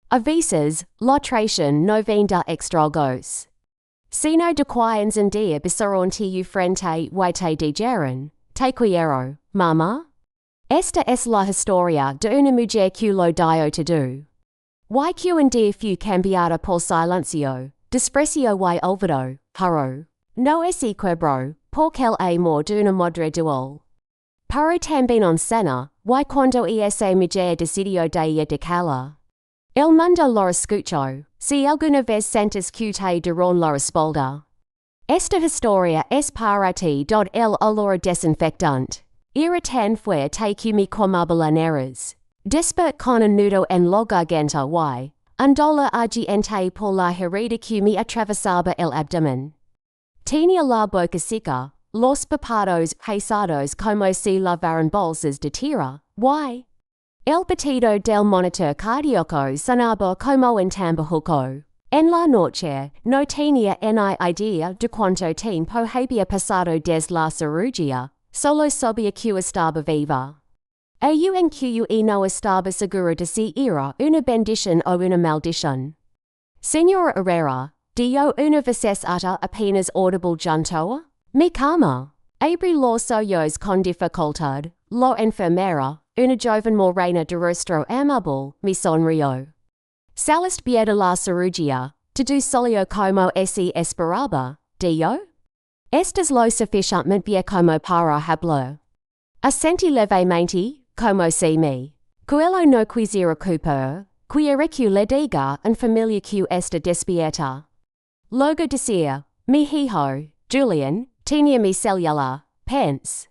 Avisas, la tración no venda extralgos. Sino de quiens en dia bisaron tu frente y te dijeron, te quiero, mama. Esta es la historia de una mujer que lo dio todo. Y que un día fue cambiada por silencio, desprecio y olvido, hijo. No es quebro, porque el amor de una madre dual. Pero también en cena, y cuando esa mujer decidió de dejarla. El mundo lo escuchó, si alguna vez sientes que te dieron la espalda. Esta historia es para ti el olor desinfectante. Era tan fuerte que me comabalaneras. Despert con un nudo en la garganta y, un dolor ardiente por la herida que me atravesaba el abdomen. Tenía la boca seca, los párpados pesados como si lavaran bolsas de tierra, y el pitido del monitor cardíaco sonaba como un tambajuco. En la noche, no tenía ni idea de cuánto tiempo había pasado desde la cirugía, solo sabía que estaba viva. En que no estaba seguro de si era una bendición o una maldición. Señora Herrera, dio una vocesata apenas audible junto mi cama. Abrí los ojos con dificultad, la enfermera, una joven morena de rostro amable, me sonrió. Saliste bien de la cirugía, todo salió como se esperaba, dio? Estás lo suficientemente bien como para hablar. Asentí levemente, como si me. Quello no quisiera cooper, quiere que le diga en familia que está despierta. Luego decía, mi hijo, Julian, tenía mi celular, pens.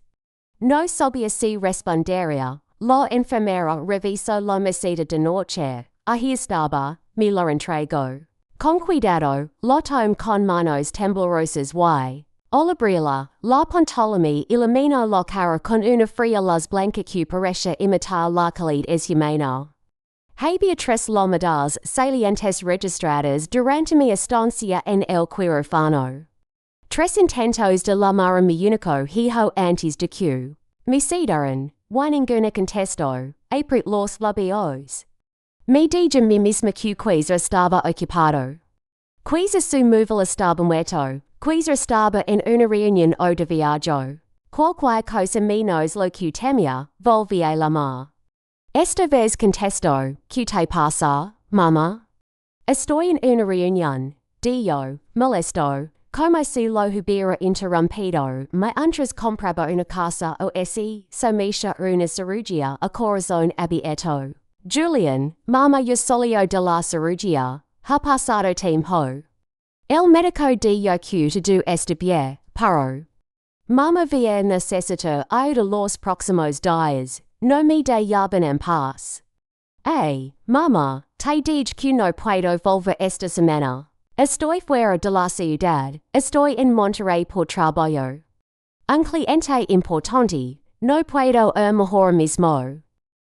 No sabía si respondería, la enfermera revisó la mesita de noche, ahí estaba, me lo entregó. Con cuidado, lo tomé con manos temblorosas y, al abrirla, la pantalla iluminó la cara con una fría luz blanca que parece imitar la calidad humana. Había tres llamadas salientes registradas durante mi estancia en el quirófano. Tres intentos de llamar a mi único hijo antes de que me citaran, y ninguna contestó, abrí los labios. Me dije a mí misma que quizá estaba ocupado. Quizá su móvil estaba muerto, quizá estaba en una reunión o de viaje. Cualquier cosa menos lo que temía, volví a llamar. Esta vez contestó, ¿qué te pasa, mamá? Estoy en una reunión, dijo, molesto, como si lo hubiera interrumpido, mientras compraba una casa o si someta una cirugía a corazón abierto. Julian, mamá yo salí de la cirugía, ha pasado tiempo. El médico dijo que todo está bien, pero mamá vía necesito ir de los próximos días, no me dejaban en paz. Mamá, te dije que no puedo volver esta semana. Estoy fuera de la ciudad, estoy en Monterrey por trabajo. Un cliente importante, no puedo ir mejor mismo.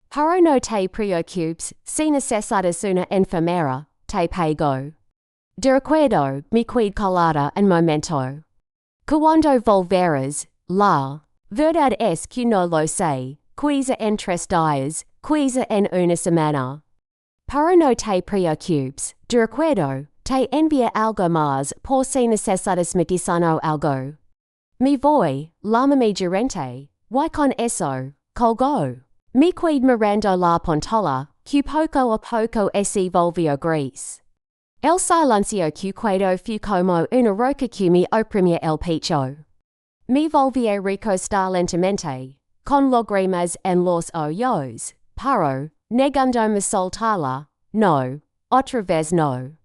Pero no te preocupes, si necesitas una enfermera, te pago. De recuerdo, me quedé calada un momento. Cuando volverás, la verdad es que no lo sé, quizá en 3 días, quizá en una semana. Pero no te preocupes, de recuerdo, te envía algo más por si necesitas medicina o algo. Me voy, llámame gerente, y con eso, colgó. Me quedé mirando la pantalla, que poco a poco se volvió gris. El silencio que quedó fue como una roca que me oprimía el pecho. Me volví a recostar lentamente, con lágrimas en los ojos, pero, negándome soltarla, no, otra vez no.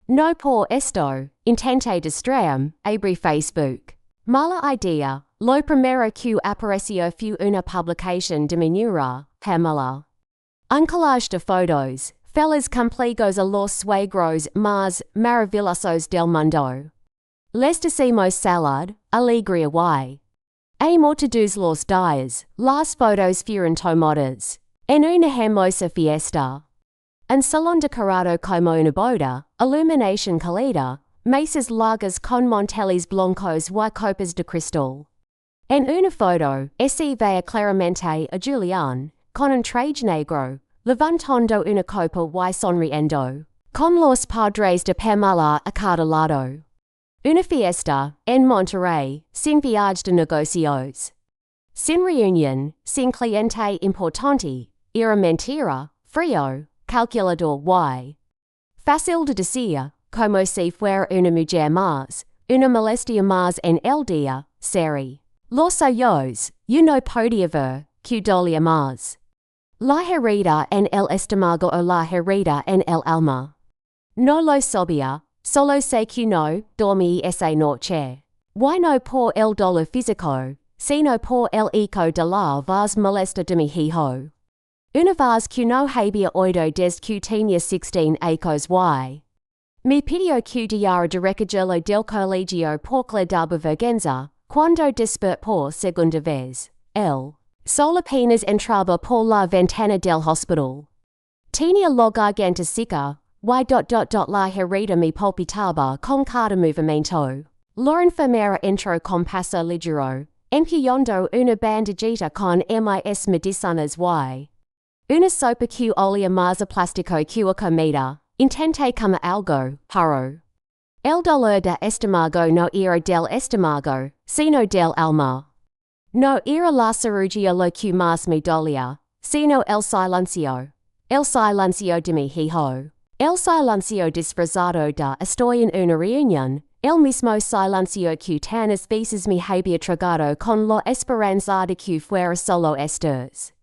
No por esto, intenté distraerme, abrí Facebook. Mala idea, lo primero que apareció fue una publicación de Minura, Pamela. Un collage de fotos, feliz cumpleaños a los suegros más maravillosos del mundo. Les decimos salud, alegría y amor todos los días, las fotos fueron tomadas en una hermosa fiesta. Un salón decorado como una boda, iluminación cálida, mesas largas con manteles blancos y copas de cristal. En una foto, se ve claramente a Julián, con un traje negro, levantando una copa y sonriendo, con los padres de Pamela a cada lado. Una fiesta, en Monterrey, sin viaje de negocios. Sin reunión, sin cliente importante, era mentira, frío, calculador y fácil de decir, como si fuera una mujer más, una molestia más en el día, sería. Los ojos, yo no podía ver, que dolía más. La herida en el estómago o la herida en el alma. No lo sabía, solo sé que no dormí esa noche. Y no por el dolor físico, sino por el eco de la voz molesta de mi hijo. Una voz que no había oído desde que tenía 16 años y me pidió que diera de recogerlo del colegio porque le daba vergüenza, cuando desperté por segunda vez. El sol apenas entraba por la ventana del hospital. Tenía la garganta seca, y la herida me palpitaba con cada movimiento. La enfermera entró con paso ligero, empujando una bandejita con mis medicinas y una sopa que olía más a plástico que a comida. Intenté comer algo, pero el dolor de estómago no era del estómago, sino del alma. No era la cirugía lo que más me dolía, sino el silencio. El silencio de mi hijo. El silencio disfrazado de estoy en una reunión, el mismo silencio que tantas veces me había tragado con la esperanza de que fuera solo estos.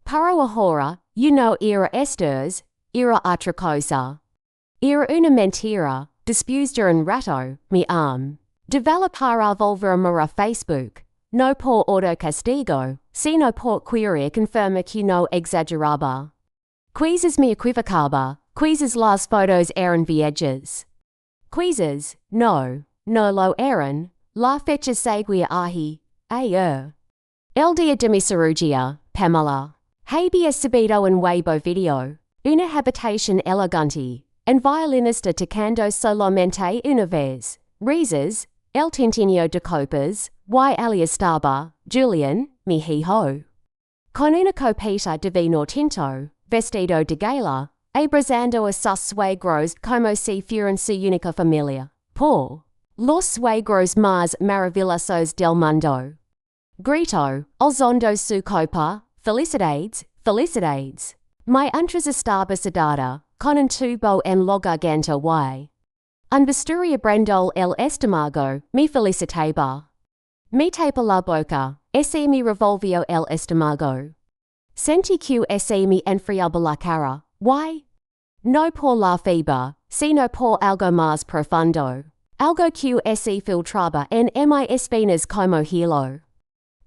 Pero ahora, yo no era estos, era otra cosa. Era una mentira, después de un rato, me developara volverme a Facebook, no por auto castigo, sino por querer confirmar que no exageraba. Quizás me equivocaba, quizás las fotos eran viejas. Quizás, no lo eran, la fecha seguía ayer. El día de mi cirugía, Pamela, había subido un nuevo video, una habitación elegante, un violinista tocando solamente una vez, risas, el tintinio de copas, y allí estaba, Julián, mi hijo. Con una copita de vino tinto, vestido de gala, abrazando a sus suegros como si fueran su única familia, por los suegros más maravillosos del mundo. Grito, alzando su copa, felicidades, felicidades. Mi entrada estaba sedada, con un tubo en la garganta y un bisturí abriendo el estómago, me felicitaba. Me tapa la boca, ese me revolvió el estómago. Sentí que ese me enfriaba la cara, y no por la fiebre, sino por algo más profundo. Algo que ese filtraba en mis venas como hilo.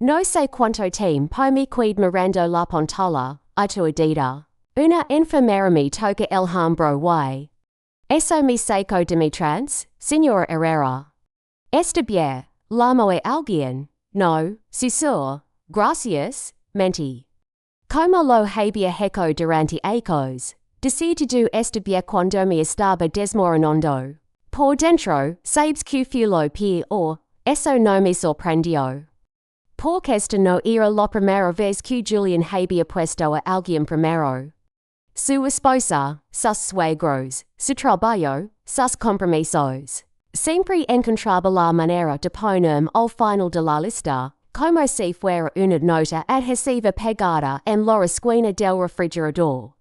No sé cuánto tiempo me quedé mirando la pantalla, atuadita. Una enfermera me toca el hombro y eso me sacó de mi trance, señora Herrera. Está bien, llamó a alguien. No, susur, gracias, mentí. Como lo había hecho durante años, decidí está bien cuando me estaba desmoronando. Por dentro, sabes que fue lo peor, eso no me sorprendió. Porque esta no era la primera vez que Julián había puesto a alguien primero. Su esposa, sus suegros, su trabajo, sus compromisos. Siempre encontraba la manera de ponerme al final de la lista, como si fuera una nota adhesiva pegada en la esquina del refrigerador.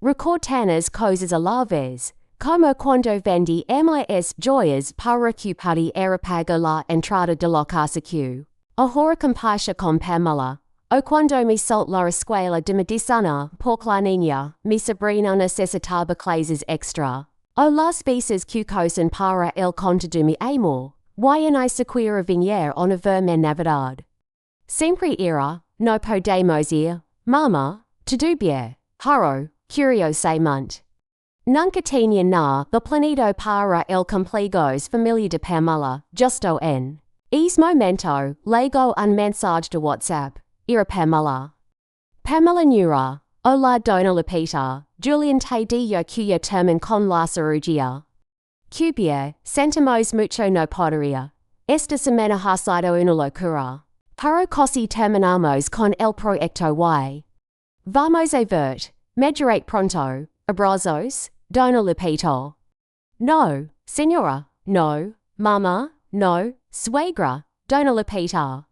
Recortanas cosas a la vez, como cuando vendí mis joyas para recuperar era pago la entrada de la casa que ahora compasa con Pamela. O cuando me solté la escuela de medicina porque la niña, mi sobrina necesitaba clases extra. O las veces que cosen para el conto de mi amor, y en sequera venir a verme en Navidad. Siempre era, no podemos ir, mamá, todo bien, pero, curiosamente. Nunca tenía nada planeado para el cumpleaños familia de Pamela, justo en ese momento, llegó un mensaje de WhatsApp. Era Pamela. Pamela Nura, hola dona Lupita, Julián te dijo que ya terminé con la cirugía. Que bien, sentimos mucho no podría. Esta semana ha sido una locura. Pero casi terminamos con el proyecto y vamos a ver, Medjurate pronto, abrazos, dono lupito. No, señora, no, mama, no, suegra, dono lupita.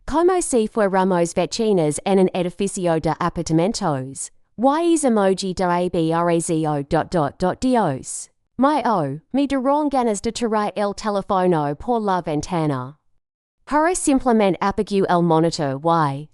Como si fuéramos vecinas en un edificio de apartamentos. Y emoji de abrazo ... Dios. Me dieron ganas de tirar el teléfono por la ventana. Pero simplemente apagué el monitor y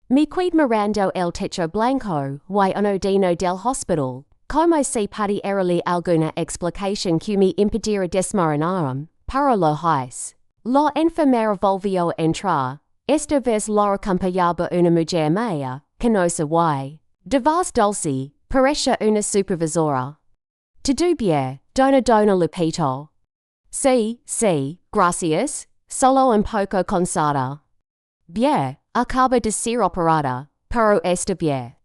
me quedé mirando el techo blanco y uno dino del hospital, como si pudiera alguna explicación que me impidiera desmoronarme, pero lo hice. La enfermera volvió a entrar. Esta vez la acompañaba una mujer maya, que no sé why. De voz dulce, parecía una supervisora. Todo bien, dono lupito. Sí, gracias, solo un poco cansada. Bien, acabo de ser operada, pero está bien.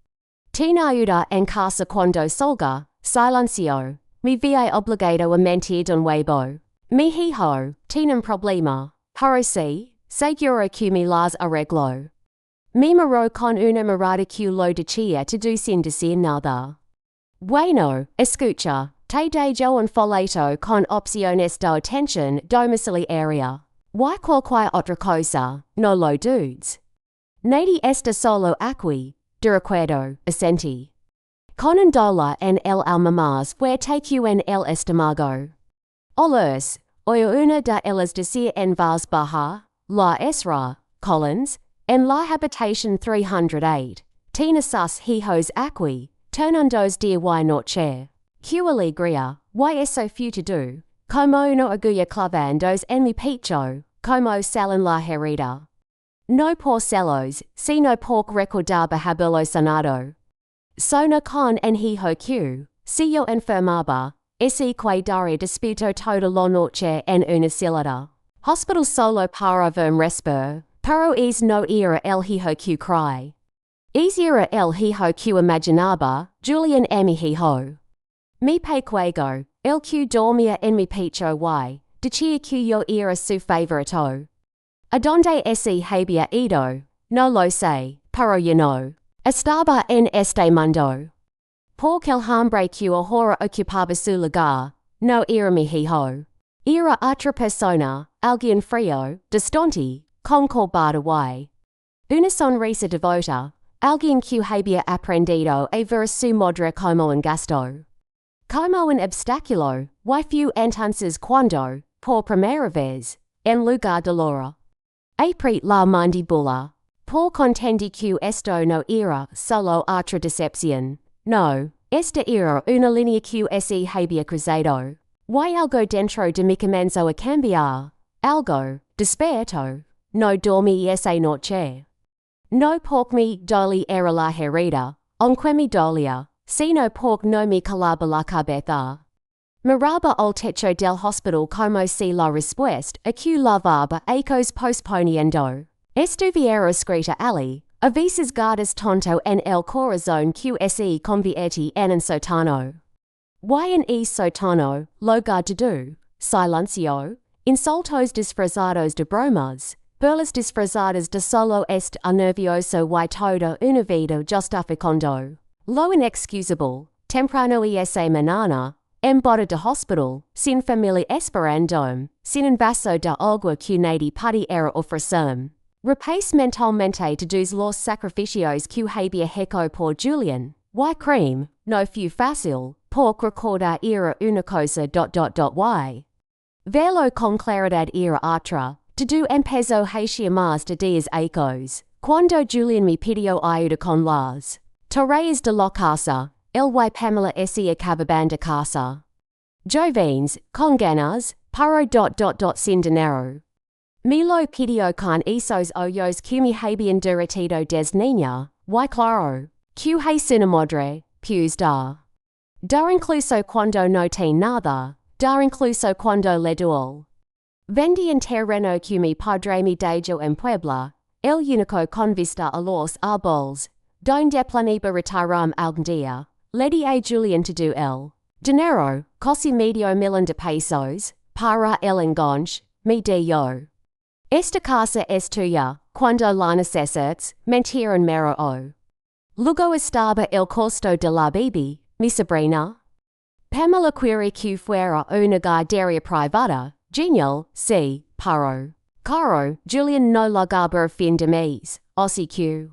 ¿Tiene ayuda en casa cuando salga? Silencio. Me vi obligado a mentir de nuevo. Mi hijo tiene un problema, pero sí, seguro que me las arreglo. Me miró con una mirada que lo decía todo sin decir nada. Bueno, escucha, te dejo un folleto con opciones de atención domiciliaria. Y cualquier otra cosa, no lo dudes. Nadie está solo aquí, de recuerdo, asentí. Con un dolor en el alma más fuerte que en el estómago. Olers, hoy una de ellas decía en voz baja, la Esra, Collins, en la habitación 308, tiene sus hijos aquí, turnandos día y noche. Que alegría, y eso futuro, como una agulla clavandos en mi pecho, como salen la herida. No por celos, sino por recordar haberlo sanado. Sona con en hijo que, si yo enfermaba, ese quedaría despierto toda la noche en una celda. Hospital solo para verme respirar, pero es no era el hijo que cry. Es era el hijo que imaginaba, Julian mi hijo. Mi pequeño, el que dormía en mi pecho y, decía que yo era su favorito. ¿A dónde ese había ido? No lo sé, pero yo no. Estaba en este mundo. Porque el hombre que ahora ocupaba su lugar, no era mi hijo. Era otra persona, alguien frío, distante, con cobarde y una sonrisa devota, alguien que había aprendido a ver su madre como un gasto. Como un obstáculo, y fue entonces cuando, por primera vez, en lugar de Laura, aprieté la mandíbula, por comprender que esto no era solo otra decepción. No, esta era una línea que se había cruzado. Y algo dentro de mí comenzó a cambiar. Algo, despierto. No dormí esa noche. No porque me dolía era la herida, aunque me dolía, sino porque no me calaba la cabeza. Miraba al techo del hospital como si la respuesta a que lavaba ecos posponiendo. Estuviera escrita allí, a veces guardas tonto en el corazón que se convierte en un sótano. Y en ese sótano, lugar de do, silencio, insultos disfrazados de bromas, burlas disfrazadas de solo este nervioso y toda una vida justificando. Lo inexcusable, temprano y esa mañana, en boda de hospital, sin familia esperando, sin un vaso de agua que nadie pudiera ofrecerme. Repace mentalmente todos los sacrificios que había hecho por Julian. Y cream, no fue fácil, porque recordar era una cosa ... Y verlo con claridad era otra. Todo empezó hacia más de 10 ecos. Cuando Julian me pidió ayuda con las tareas de la casa, él y Pamela se acababan de casa. Jóvenes, con ganas, pero ... sin dinero. Me lo pidió con esos ojos que me habían derretido desde niña, y claro, que es una madre, pues da. Dar incluso cuando no tiene nada, dar incluso cuando le duele. Vendí un terreno que mi padre me dejó en Puebla, el único con vista a los árboles, donde planeba retirarme algún día. Le di a Julian todo el dinero, casi medio millón de pesos, para el enganche, me dio. Esta casa es tuya, cuando la necesites, mentir en mero o. Luego estaba el costo de la bibi, mi sobrina. Pamela quiere que fuera una guardería privada, genial, sí, pero caro, Julian no llegaba fin de mes, así que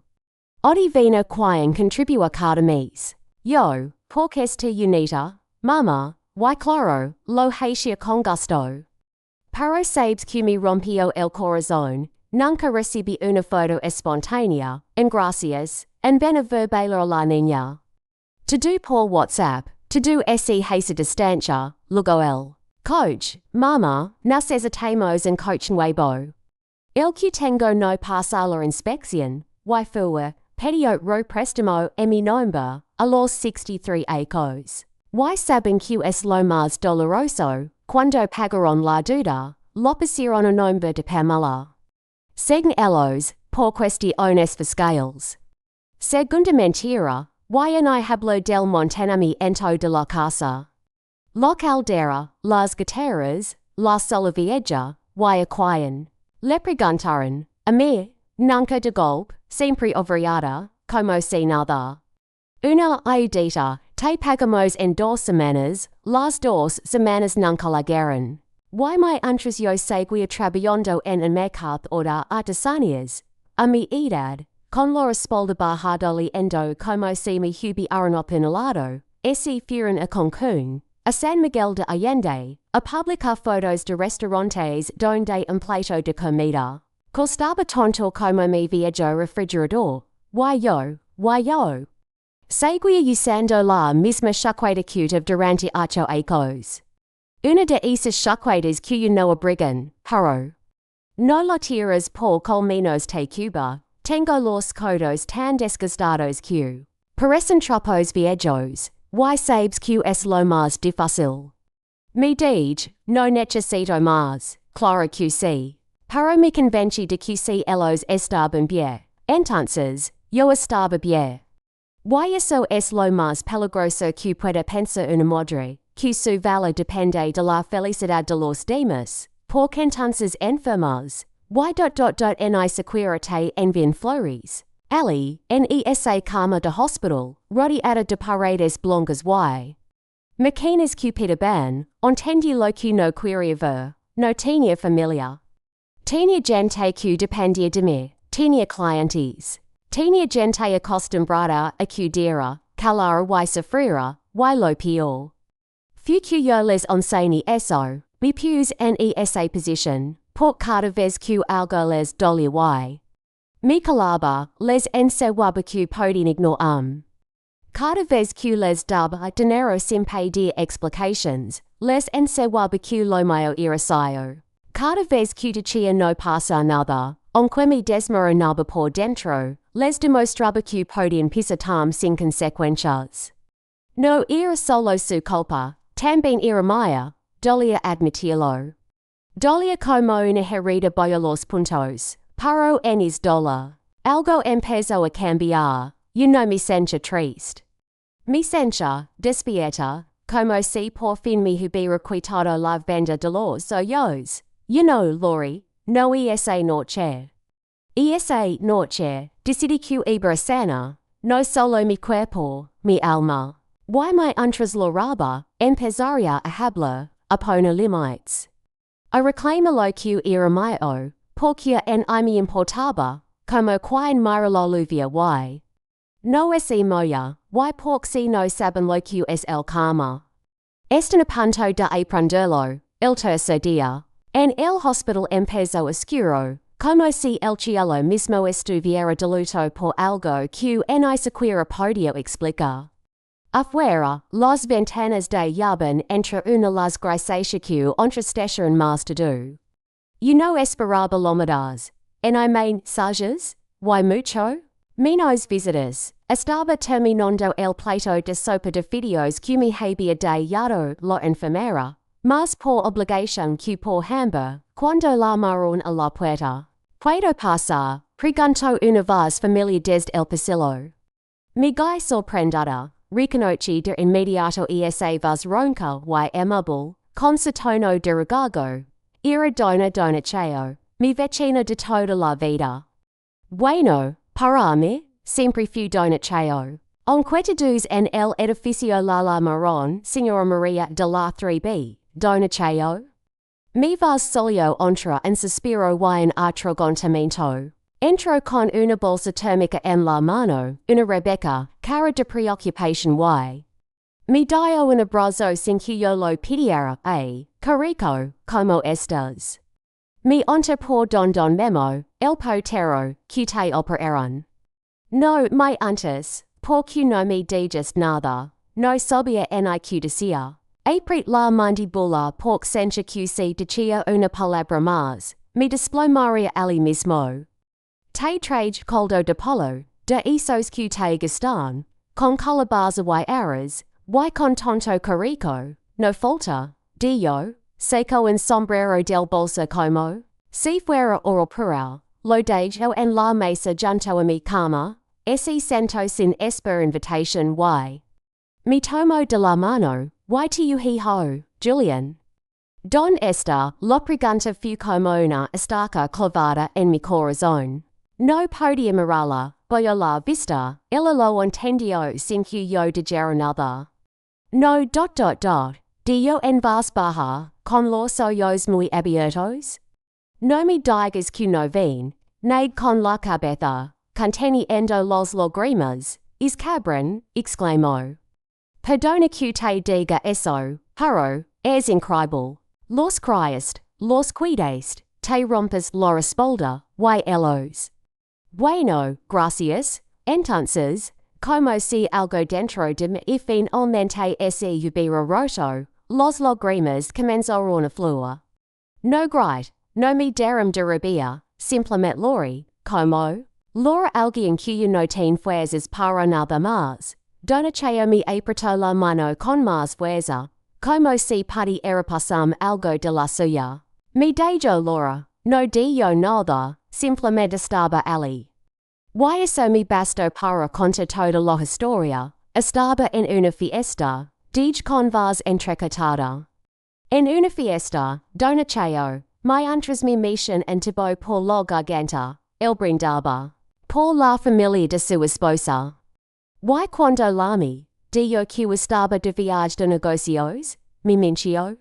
adivina quién contribuyó cada mes. Yo, porque esta unita, mamá, y claro, lo hacía con gusto. Pero sabes que me rompió el corazón, nunca recibí una foto espontánea, en gracias, en vez de ver a la niña. To do por WhatsApp, to do ese a distancia, luego el coach, mamá, necesitamos en coach nuevo. El que tengo no pasa la inspección, y fue pedido ro préstamo en mi nombre, a los 63 años. Y saben que es lo más doloroso, cuando pagaron la deuda, lo pusieron a nombre de Pamela. Según ellos, por cuestiones fiscales. Segunda mentira, y no hablo del mantenimiento de la casa. La caldera, las guitarras, la sola vieja, y a quién. Le preguntaron, a mí, nunca de golpe, siempre obrigada, como si nada. Una ayudita, te pagamos en 2 semanas, las 2 semanas nunca llegaron. Y me antes yo seguía trabajando en un mercado de artesanías, a mi edad, con la espalda baja doliendo como si me hubieran apuñalado, ese fueron a Cancún, a San Miguel de Allende, a publicar fotos de restaurantes donde un plato de comida costaba tanto como mi viejo refrigerador. Y yo. Seguía usando la misma chaqueta durante 8 años. Una de esas chaquetas que no abrigan, pero no la tiras por colmenos de Cuba. Tengo los codos tan desgastados que parecen trapos viejos, y sabes que es lo más difícil. Me dije, no necesito más, claro que sí, pero me convencí de que si ellos estaban bien, entonces, yo estaba bien. Y eso es lo más peligroso que puede pensar una madre, que su valor depende de la felicidad de los demás, porque entonces enfermas. En security envían flores. Ali, en esa cama de hospital, rodeada de paredes blancas y máquinas que piden, entendí lo que no quería ver, no tenía familia. Tenía gente que dependía de mí, tenía clientes. Tenía gente acostumbrada a acudir, calar y sufrir, y lo peor. Fue que yo les enseñé eso, me puse en esa posición. Por cada vez que algo les dolía. Mi calaba les enseñaba que podían ignorar. Cada vez que les daba dinero sin pedir explicaciones, les enseñaba que lo mío era suyo. Cada vez que decía no pasa nada, aunque me desmoronaba por dentro, les demostraba que podían pisotearme sin consecuencias. No era solo su culpa, también era mía, dolía admitirlo. Dolía como una herida por los puntos, pero en es dolor. Algo empezó a cambiar, yo no me sentía triste. Me sentía despierta, como si por fin me hubiera quitado la venda de los ojos. You know, Lori, no esa noche. Esa noche, decidí que iba a cenar, no solo mi cuerpo, mi alma. Y me antes lo raba, empezaría a hablar, a poner límites. A reclamar lo que era mío, porque en me importaba, como quien mira la lluvia y no es moya, y porque si no saben lo que es el karma. Están a punto de aprenderlo, el tercer día. En el hospital empezó oscuro, como si el cielo mismo estuviera de luto por algo que ni siquiera podía explicar. Afuera, las ventanas de llaman entre una las grises que entristecen más todo. Yo no esperaba llamadas, en mensajes, y mucho, menos visitas. Estaba terminando el plato de sopa de fideos que me había dado la enfermera, más por obligación que por hambre, cuando llamaron a la puerta. ¿Puedo pasar? Preguntó una voz familiar desde el pasillo. Me quedé sorprendida. Reconocí de inmediato esa voz ronca y amable, con su tono de regago. Era dona Donacheo, mi vecina de toda la vida. Bueno, para mí, sempre fui donacheo. Enquetados en el edificio la Marron, Señora María de la 3B, donacheo. Mi vas solio entra en suspiro y en atragantamiento. Entro con una bolsa térmica en la mano, una Rebecca, cara de preocupación y. Mi dio un abrazo sin que yo lo pidiera, carico, como estás. Mi onta por don memo, el potero, que te operaron. No me antes, porque no me digas nada, no sabía ni que decía. Apret la mandíbula porque sencha que se decía una palabra más, me desplomaría ali mismo. Te traje caldo de polo, de esos que te gustan, con calabaza y arroz, y con tonto carico, no falta, dio, seco en sombrero del bolsa como, si fuera oro plural, lo dejo en la mesa junto a mi cama, ese sento sin esper invitation y. Me tomo de la mano, y tu hijo, Julian. Don esta, lo pregunta fu como una estaca clavada en mi corazón. No podía mirarla, voy a la vista, ella lo entendió sin que yo dijera nada. No. Dio en voz baja, con los ojos muy abiertos. No me digas que no ven, nade con la cabeza, conteniendo los lágrimas, es cabrón, exclamó. Perdona que te diga eso, pero, es increíble. Los criaste, los cuidaste, te rompes la espalda, y ellos. Bueno, gracias, entonces, como si algo dentro de mí finalmente se hubiera roto, los lágrimas comenzaron a fluir. No great, no me deram de rabia, simplemente Lori, como, Laura alguien que no tiene fuerzas para nada más, donacheo me apretó la mano con más fuerza, como si pudiera pasarme algo de la suya. Me dijo Laura, no dijo nada, simplemente estaba ali. Y eso me bastó para contar toda la historia, estaba en una fiesta, dije con voz entrecortada. En una fiesta, donacheo, me entras mi mission entubó por la garganta, el brindaba, por la familia de su esposa. Y cuando lami, dijo que estaba de viaje de negocios, me mintió.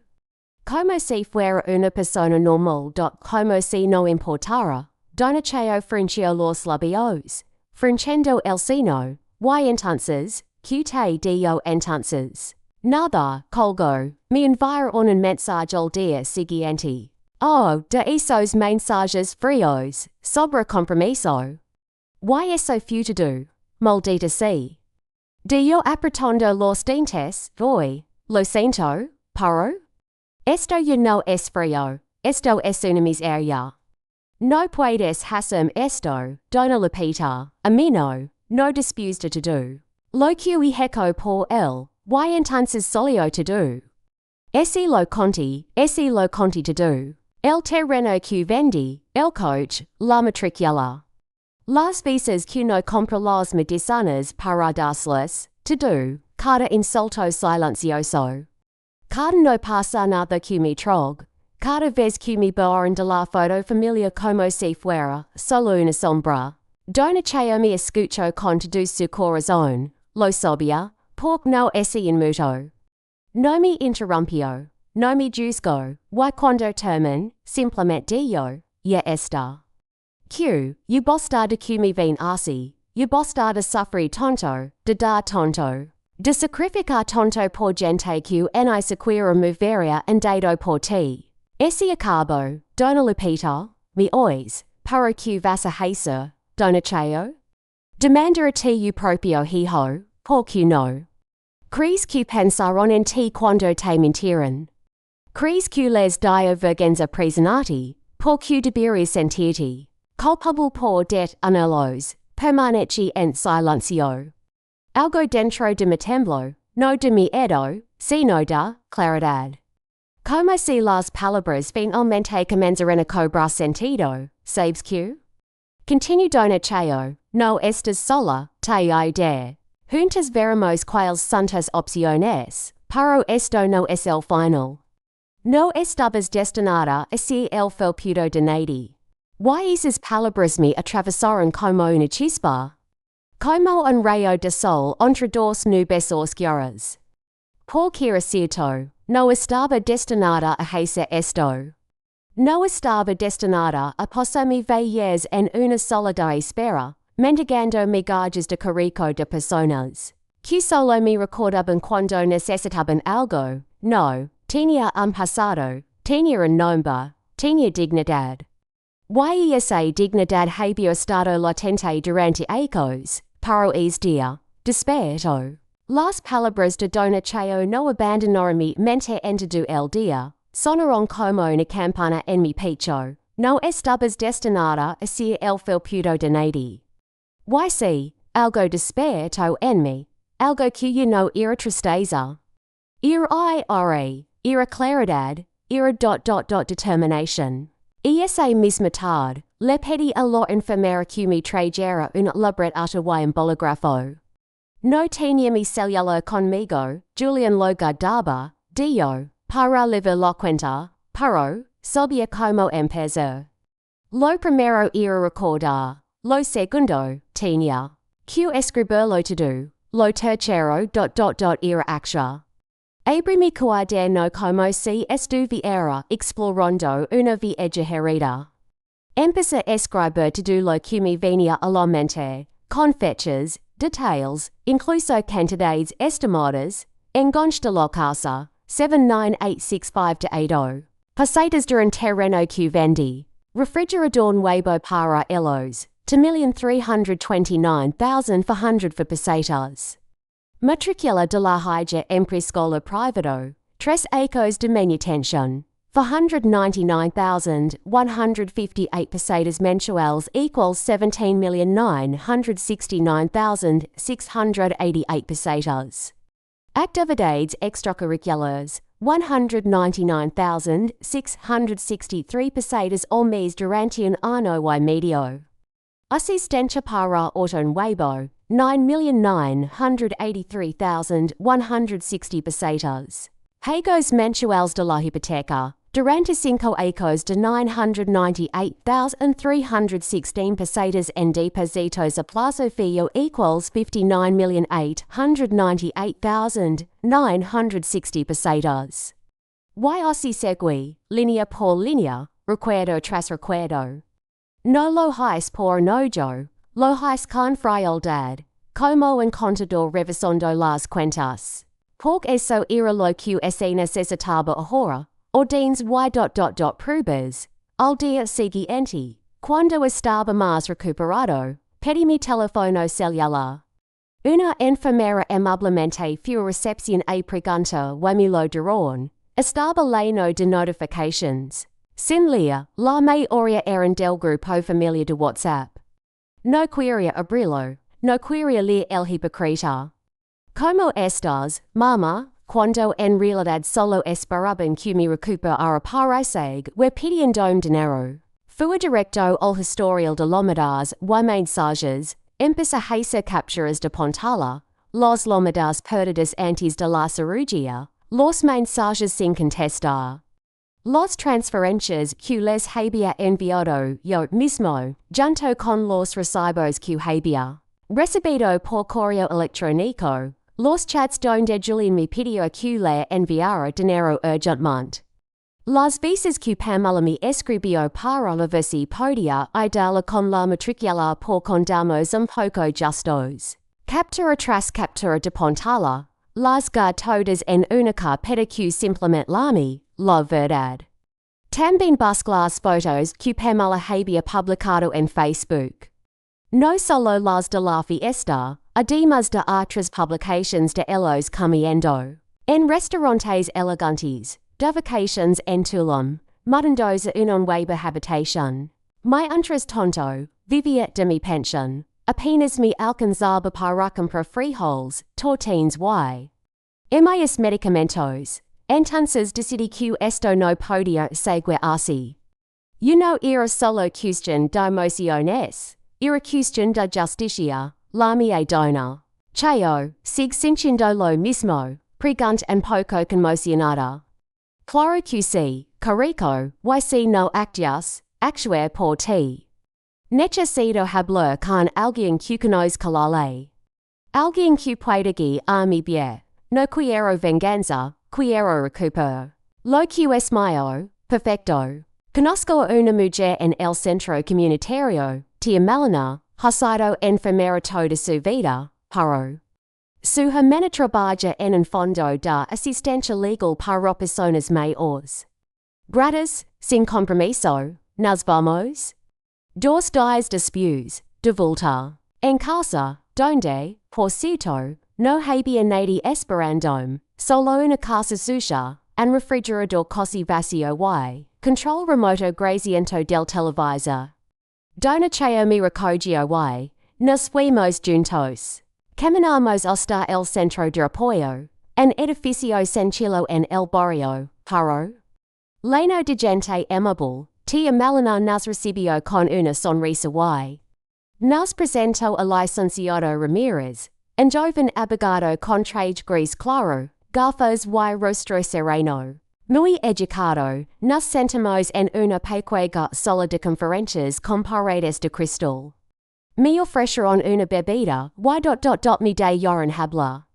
Como si fuera una persona normal. Como si no importara, donacheo frunció los labios, frunciendo el seno, y entonces, que te dijo entonces. Nada, colgó, me enviaron un mensaje al día siguiente. Oh, de esos mensajes fríos, sobre compromiso. Y eso futuro, maldita sea. Dio apretando los dientes, voy, lo siento, pero. Esto ya no es frío, esto es una miseria. No puedes hacer esto, dona Lupita, a mí no dispuesto to do. Lo que hijo por él, y entonces solio to do. Ese lo conti to do. El terreno que vendí, el coche, la matricula. Las visas que no compra las medicinas para darles, to do, cada insulto silencioso. Cada no pasa nada que me trog, cada vez que me borran de la foto familia como si fuera, solo una sombra. Donacheo me escucho con todo su corazón, lo sabía, porque no es inmuto. No me interrumpió, no me juzgó, y cuando termin, simplemente dijo, ya está. Q, you basta de que me ven así, you basta de sufrir tonto, de dar tonto. De sacrificar tonto por gente que ni siquiera movería en dado por ti. Ese acabo, dona Lupita, me ois, para que vas a hacer, donacheo? Demandar a ti propio hijo, porque no. ¿Crees que pensaron en ti cuando te mintieron? ¿Crees que les dio vergüenza presentarte, porque deberías sentirte culpable por anhelos, permanece en silencio? Algo dentro de mi temblor, no de mi miedo, sino de claridad. Como si las palabras finalmente comenzaran a cobrar sentido, ¿sabes qué? Continue donacheo, no estás sola, te ayudaré. Juntas veremos cuáles son tus opciones, pero esto no es el final. No estabas destinada hacia el futuro de nadie. Y esas palabras me atravesaron como una chispa. Como un rayo de sol entre dos nubes oscuras. Porque era cierto, no estaba destinada a hacer esto. No estaba destinada a pasar mis veces en una soledad espera, mendigando migajas de carico de personas, que solo me recordaban cuando necesitaban algo. No, tenía un pasado, tenía un nombre, tenía dignidad. Y esa dignidad había estado latente durante años, pero día, desperté. Las palabras de Don Chao no abandonaron mi mente en todo el día, sonaron como una campana en mi pecho. No estabas destinada a ser el felpudo de nadie. Y sí, algo despertó en mí, algo que yo no era tristeza. Era claridad, era determinación. Y esa misma tarde, le pedí a la enfermera que me trajera una libreta y un bolígrafo. No tenía mi celular conmigo, Julian lo guardaba, dio, para levar la cuenta, pero, sabía como empezar. Lo primero era recordar, lo segundo, tenía que escribirlo todo, lo tercero, era acción. Abrí mi cuaderno como si estuviera explorando una viajerita. Empecé a escribir todo lo que me venía a la mente, con fechas, details, incluso cantidades estimadas, enganche de la casa, 79865-80, pasadas de un terreno que vendí, refrigerador nuevo para ellos, 2,329,400 for pesetas. Matricula de la hija en prescola privado, 3 acres de manutención, 499,158 pesetas mensuales equals 17,969,688 pesetas. Actividades extracurriculares, 199,663 pesetas al mes durante un año y medio. Asistencia para auto nuevo, 9,983,160 pesetas. Pagos mensuales de la hipoteca, durante 5 años de 998,316 pesetas en depósitos a plazo fijo equals 59,898,960 pesetas. Y así seguí, línea por línea, recuerdo tras recuerdo. No lo hice por enojo, lo hice con frialdad, como un contador revisando las cuentas. Porque eso era lo que se necesitaba ahora, ordenes y pruebas. Al día siguiente, cuando estaba más recuperado, pedí mi teléfono celular. Una enfermera amablemente fue recepción y preguntó y me lo dieron. Estaba lleno de notifications. Sin leer, la mayoría eran del grupo familia de WhatsApp. No quería abrirlo, no quería leer el hipócrita. ¿Cómo estás, mamá? Cuando en realidad solo esperaban que me recuperara para seguir pidiendo dinero. Fui directo al historial de llamadas y mensajes, empecé a hacer capturas de pantalla, las llamadas perdidas antes de la cirugía, los mensajes sin contestar. Las transferencias que les había enviado yo mismo, junto con los recibos que había recibido por correo electrónico, los chats donde Julian me pidió que le enviara dinero urgentemente. Las veces que Pamela me escribió para ver si podía ayudarla con la matrícula porque andamos un poco justos. Captura tras captura de pantalla, las todas en única para que simplemente la verdad. También busqué las fotos que Pamela había publicado en Facebook. No solo las de la fiesta, además de otras publicaciones de ellos comiendo en restaurantes elegantes, de vacaciones en Tulum, mudándose a una nueva habitación. Mientras tanto, vivía de mi pensión. Apenas me alcanzaba para comprar frijoles, tortines y mis medicamentos. Entonces decidí que esto no podía seguir así. Yo no era solo cuestión de emociones, era cuestión de justicia, la mía dona. Chao, sigue sintiendo lo mismo, pregunta un poco conmocionada. Claro que sí, carico, y si no actuar por ti. Necesito hablar con alguien que conozca la ley. Alguien que pueda guiar mi bien. No quiero venganza, quiero recuperar. Lo que es mío, perfecto. Conozco a una mujer en el centro comunitario, tía Melina, ha sido enfermera toda su vida, Haro. Su hermana trabaja en un fondo de asistencia legal para personas mayores. Gratis, sin compromiso, nos vamos. Dos días después, de vuelta. En casa, donde, por cierto, no había nadie esperándome, solo una casa sucia, un refrigerador casi vacío y control remoto grasiento del televisor. Donde mi recogio y nos fuimos juntos. Caminamos hasta el centro de apoyo, un edificio sencillo en el barrio, Haro. Lleno de gente amable, tía Melina nos recibió con una sonrisa y nos presentó al licenciado Ramírez, un joven abogado con traje gris claro, gafas y rostro sereno. Muy educado, nos sentamos en una pequeña sala de conferencias con paredes de cristal. Me ofrecieron una bebida y me dejaron hablar.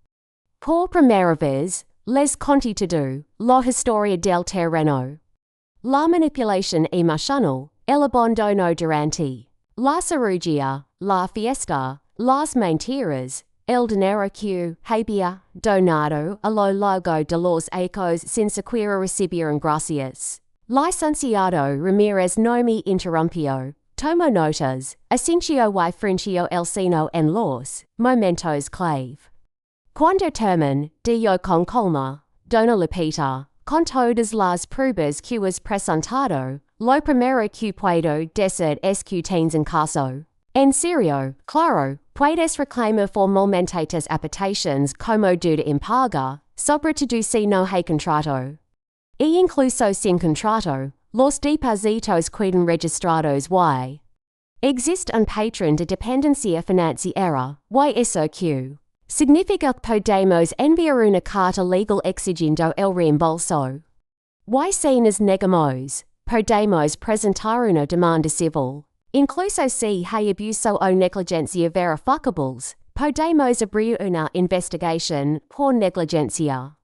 Por primera vez, les conté todo, la historia del terreno. La manipulación emocional, el abandono durante, la cirugía, la fiesta, las mentiras, el dinero que había donado a lo largo de los años sin siquiera recibir gracias. Licenciado Ramírez no me interrumpió, tomó notas, asintió y frunció el ceño en los momentos clave. Cuando terminé, dijo con calma, Dona Lupita, con todas las pruebas que has presentado, lo primero que puedo decir es que tienes un caso. En serio, claro, puedes reclamar formalmente tus aportaciones como deuda impaga, sobre todo si no hay contrato. E incluso sin contrato, los depósitos quedan registrados y existe un patrón de dependencia financiera, y eso que significa que podemos enviar una carta legal exigiendo el reembolso. Y si nos negamos, podemos presentar una demanda civil. Incluso si hay abuso o negligencia verificables, podemos abrir una investigación por negligencia.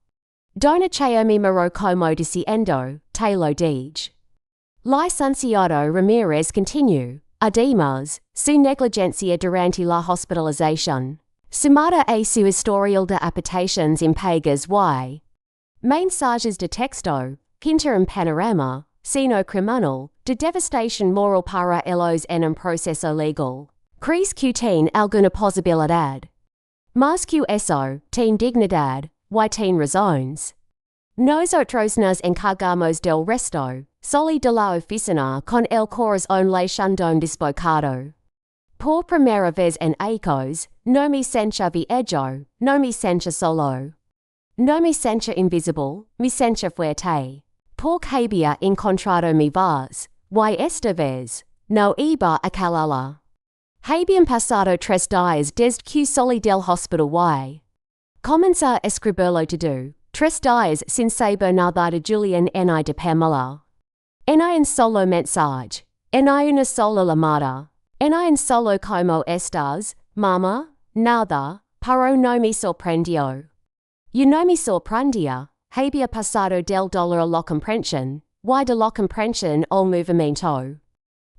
Dona mi miró como diciendo, te lo dije. Licenciado Ramírez continuó, además, su negligencia durante la hospitalización, sumada a su historial de aportaciones impagas y mensajes de texto, pinta un panorama, sino criminal, de devastación moral para ellos en un proceso legal. ¿Crees que tiene alguna posibilidad? Más que eso, tiene dignidad, y tiene razones. Nosotros nos encargamos del resto, solo de la oficina con el corazón latiendo desbocado. Por primera vez en años, no me siento viejo, no me siento solo. No me siento invisible, me siento fuerte. Porque había encontrado mi voz, y esta vez, no iba a calarla. Habían pasado 3 días desde que salí del hospital y comencé a escribirlo todo, 3 días sin saber nada de Julián ni de Pamela. En un solo mensaje, en una sola llamada, en un solo como estás, mamá, nada, pero no me sorprendió. Yo no me sorprendía. Había pasado del dolor a la comprensión, y de la comprensión al movimiento.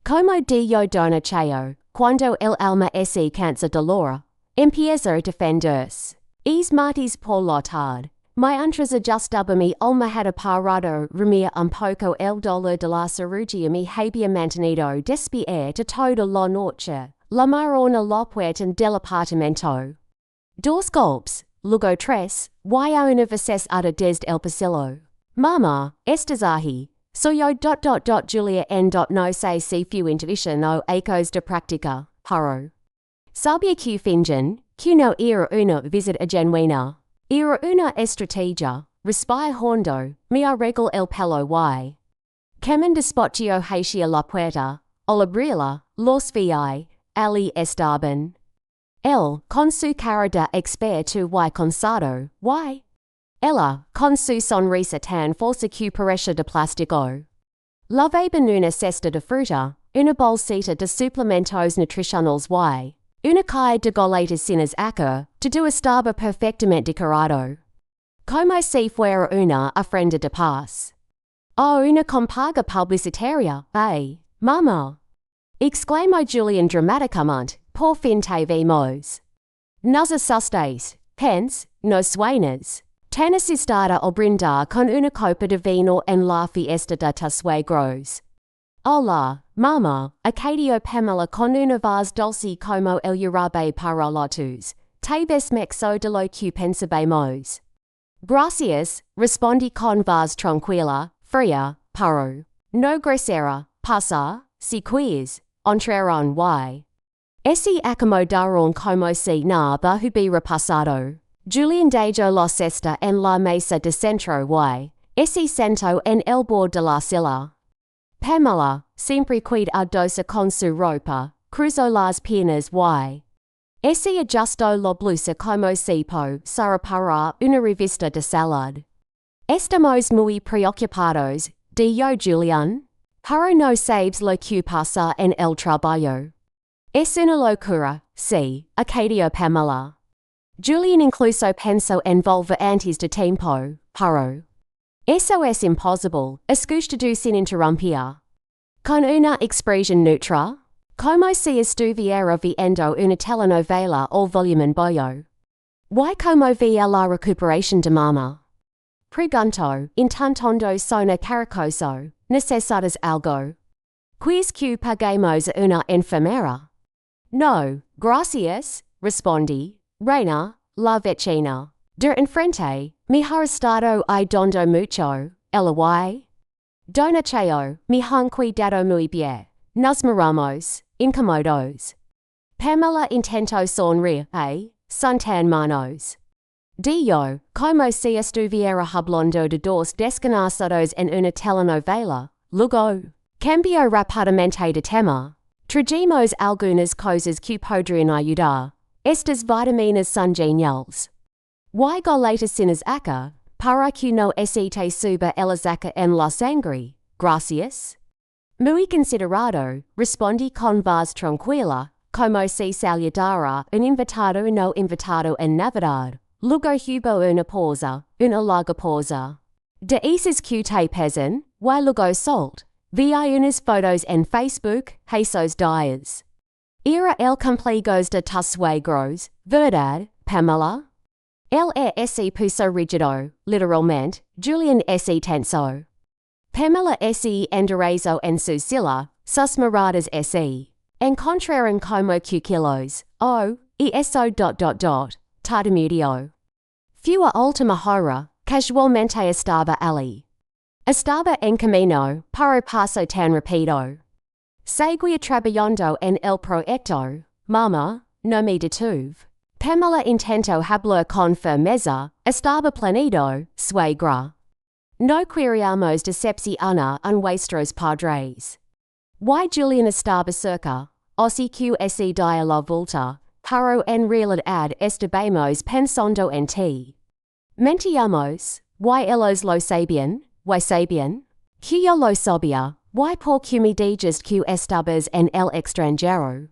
Como dijo Dona Cheo, cuando el alma se cansa dolor, empieza a defenderse. Es martes por la tarde, mientras ajustaba mi almohada para remir un poco el dolor de la cirugía me había mantenido despierta toda la noche, llamaron a la puerta del apartamento. 2 golpes. Luego 3, y a una vez desde el pasillo. Mamá, estás ahí. Soy yo. Julia N. No sé si fue intuición o ecos de práctica, Haro. Sabía que fingen, que no era una visita genuina. Era una estrategia. Respira hondo, me arreglo el pelo y camin despacio hacia la puerta, al abrirla, los vi, allí estaban. Él, con su cara de experto y cansado, y ella, con su sonrisa tan falsa que parecía de plástico. La veían una cesta de fruta, una bolsita de suplementos nutricionales y una caja de goletas sin azúcar, todo estaba perfectamente decorado. Como si fuera una ofrenda de paz. O una campaña publicitaria, mamá! Exclamó Julian dramaticamente, por fin te vemos. Nos asustéis, hence, nos sueños. Tan asustada al brindar con una copa de vino en la fiesta de tus suegros. Hola, mamá, acadio Pamela con una voz dulce como el jarabe para lotus. Te ves mexo de lo que pensabemos. Gracias, respondí con voz tranquila, fría, pero no grosera, pasa, si quieres, entraron y. Ese acomodaron como si nada hubiera pasado. Julian dejó los esta en la mesa de centro y ese sentó en el borde de la silla. Pamela, siempre cuidadosa con su ropa, cruzó las piernas y ese ajustó la blusa como si posara para una revista de salud. Estamos muy preocupados, dijo Julian. Pero no sabes lo que pasa en el trabajo. Es una locura, sí, acadio Pamela. Julian incluso pensó en volver antes de tiempo, pero eso es imposible, escuchó sin interrumpir. Con una expresión neutra, como si estuviera viendo una telenovela o volumen bollo. ¿Y cómo veía la recuperación de mamá? Preguntó, intentando sonar caricoso, ¿necesitas algo? ¿Quieres que paguemos a una enfermera? No, gracias, respondí. Reina, la vecina. De enfrente, mejor estado y donde mucho, ella y. Donacheo, me han cuidado muy bien. Nos miramos, incómodos. Pamela intentó sonreír, son tan manos. Dijo, como si estuviera hablando de dos desconocidos en una telenovela. Luego, cambió rápidamente de tema. Trajimos algunas cosas que podrían ayudar. Estas vitaminas son geniales. Y goletas sin azúcar, para que no se te suba el azúcar en la sangre. Gracias. Muy considerado, respondí con voz tranquila, como si saludara un invitado no invitado en Navidad. Luego hubo una larga pausa. De esas que te pesan, y luego solt. Vi unas fotos en Facebook, esos días. Era el cumpleaños de tus suegros, ¿verdad, Pamela? El se puso rígido, literalmente, Julian se tensó. Pamela se enderezó en su silla, sus miradas se encontraron como cuquillos, y eso ... tartamudeó. Fue a última hora, casualmente estaba allí. Estaba en camino, para paso tan rápido. Seguía trabajando en el proyecto, mamá, no me detuve. Pamela intentó hablar con firmeza, estaba planeado, suegra. No queríamos decepcionar a nuestros padres. Y Julian estaba cerca, así que se dio la vuelta, pero en realidad estábamos pensando en ti. Mentíamos, y ellos lo sabían, que yo lo sabía, y por que me dijiste que estabas en el extranjero.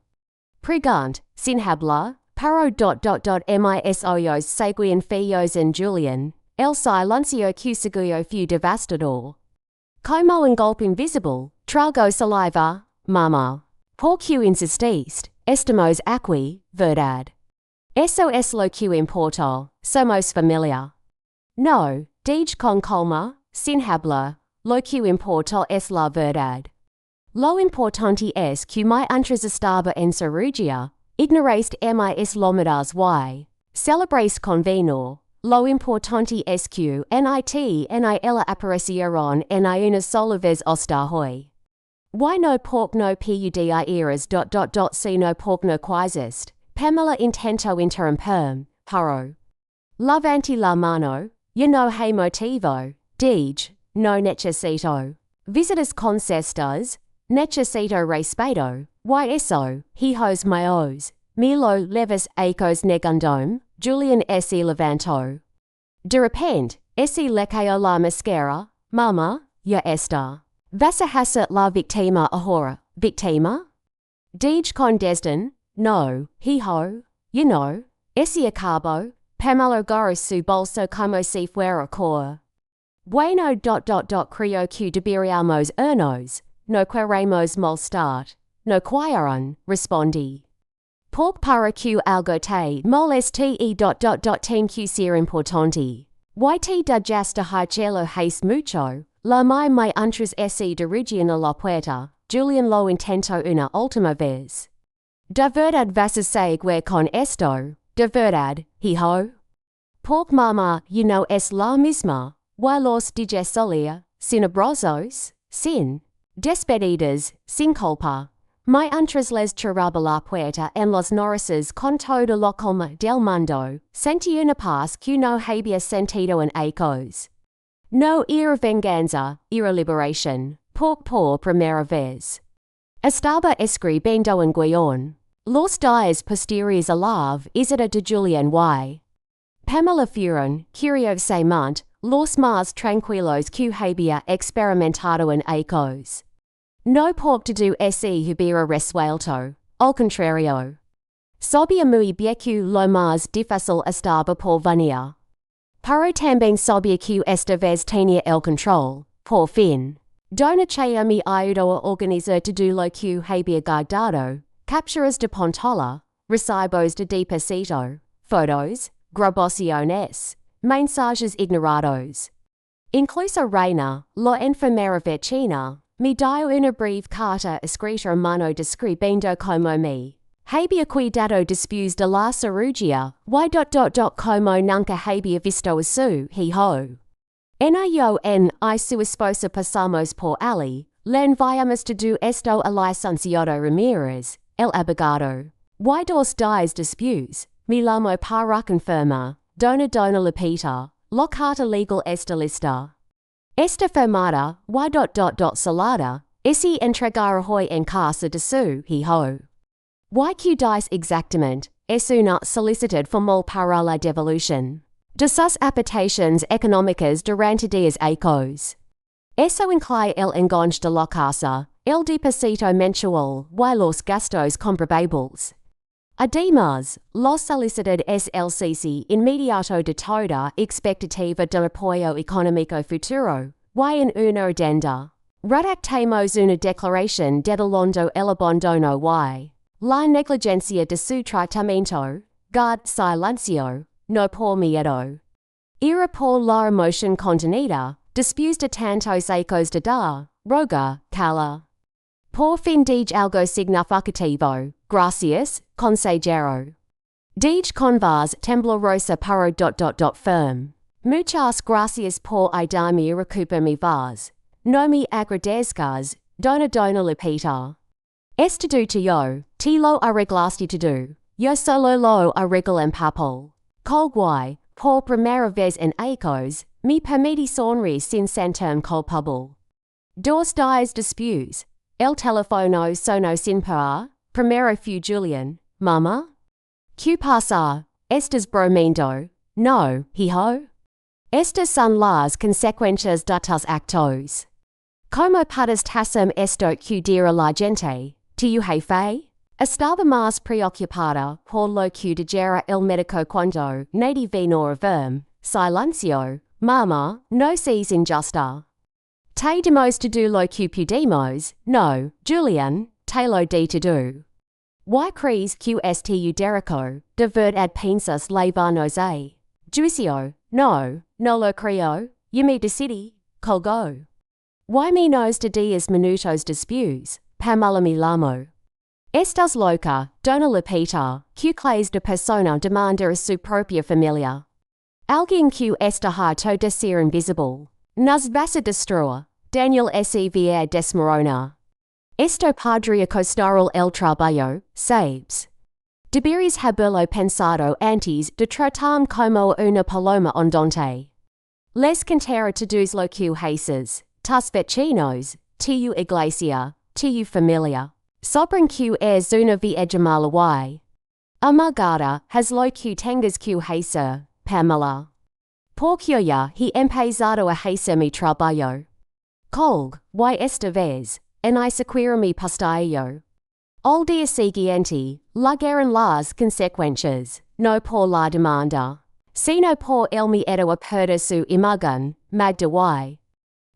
Pregunt, sin hablar, pero mis ojos seguían fijos en Julian, el silencio que seguía fue devastador. Como un golpe invisible, trago saliva, mamá. Por que insististe, estamos aquí, verdad. Eso es lo que importa, somos familia. No, dije con calma, sin hablar, lo que importa es la verdad. Lo importante es que mientras estaba en cirugía, ignoraste mis llamadas y celebraste con vino. Lo importante es que ella aparecieron en una sola vez hasta hoy. Y no porque no pudieras ... sino porque no quisiste. Pamela intentó interrumpirme, pero levanté la mano, yo no hay motivo, dije, no necesito visitas con cestas, necesito respeto, y eso, hijos míos, me lo leves ecos negandome, Julian se levantó. De repente, se le cayó la máscara, mamá, ya está. Vas a hacer la víctima ahora, Victima? Deej con desden, no, hijo, ese acabo, Pamelo goro su bolso como si fuera cor. Bueno creo que deberíamos irnos, no queremos molestar, no quieren, respondí. Porque para que algo te moleste y tiene que ser importante. Y te digesta hielo hace mucho, lo me antes ese dirigiendo la puerta, Julian lo intento una última vez. De verdad vas a seguir con esto, de verdad, hijo. Porque mamá, es la misma, y los días solía, sin abrazos, sin despedidas, sin culpa. Me antes les cerraba la puerta en las narices con todo lo calma del mundo, sentí una paz que no había sentido en ecos. No era venganza, era liberación, por primera vez. Estaba escribiendo en guión. Los días posteriores a la visita de Julian y Pamela fueron, curiosamente, los más tranquilos que había experimentado en ecos. No porque todo se hubiera resuelto, al contrario. Sabía muy bien que lo más difícil estaba por venir. Pero también sabía que esta vez tenía el control, por fin. Donache me ayudó a organizar todo lo que había guardado, capturas de pantalla, recibos de deposito, fotos, grabaciones, mensajes ignorados. Incluso Reina, la enfermera vecina, me dio una breve carta escrita a mano describiendo como me había cuidado después de la cirugía y como nunca había visto a su hijo. Yo y su esposa pasamos por allí, le enviamos todo esto al licenciado Ramirez, el abogado. Y 2 días después, me llamó para confirmar, dona Lupita, la carta legal está lista. Esta firmada, y salada, y entregar hoy en casa de su hijo. Y que dice exactamente, es una solicitud formal para la devolución de sus aportaciones económicas durante días ecos. Eso incluye el enganche de la casa, el depósito mensual y los gastos comprobables. Además, la solicitud es el cese inmediato de toda expectativa de apoyo económico futuro, y en una addenda. Redactamos una declaración detallando el abandono y la negligencia de su tratamiento, silencio, no por miedo. Era por la emoción contenida, después de tantos ecos de roga, cala. Por fin dije algo significativo, gracias, consejero. Dije con voz temblorosa pero firme. Muchas gracias por ayudarme a recuperar mi voz. No me agradezcas, dona Lupita. Esto yo, te lo arreglaste todo, yo solo lo arreglo en papel. Colguay, por primera vez en ecos, me permití sonreír sin sentirme culpable. 2 días después, el teléfono sonó sin parar, primero fue Julian, mamá. ¿Qué pasa? ¿Estás bromeando? No, hijo. Estas son las consecuencias de tus actos. ¿Cómo puedes hacer esto que dirá la gente? ¿Tu jefe? Estaba más preocupada por lo que dijera el médico cuando nadie vino a verme. Silencio, mamá, no seas injusta. Te dimos todo lo que pudimos, no, Julian, te lo di todo. ¿Y crees que este derecho, de verdad piensas llevarnos a juicio? No, no lo creo, yo me decidí, colgó. Y menos de 10 minutos después, Pamela me llamó. Estás loca, dona Lupita, que clase de persona demanda a su propia familia. Alguien que está harto de ser invisible. Nos vas a destruir, Daniel S. Vieira Desmorona. Esto podría costar el trabajo, sabes. Deberías haberlo pensado antes de tratarme como una paloma andante. Les contaré todos lo que haces, tus vecinos, tu iglesia, tu familia. Sabrán que es una vieja mala y amargada, has lo que tengas que hacer, Pamela. Porque ya he empezado a hacer mi trabajo. Colg, y esta vez, en isequira mi pastaio. Al dia siguiente, llegaron las consecuencias, no por la demanda, sino por el miedo a perder su imagen, Magda y.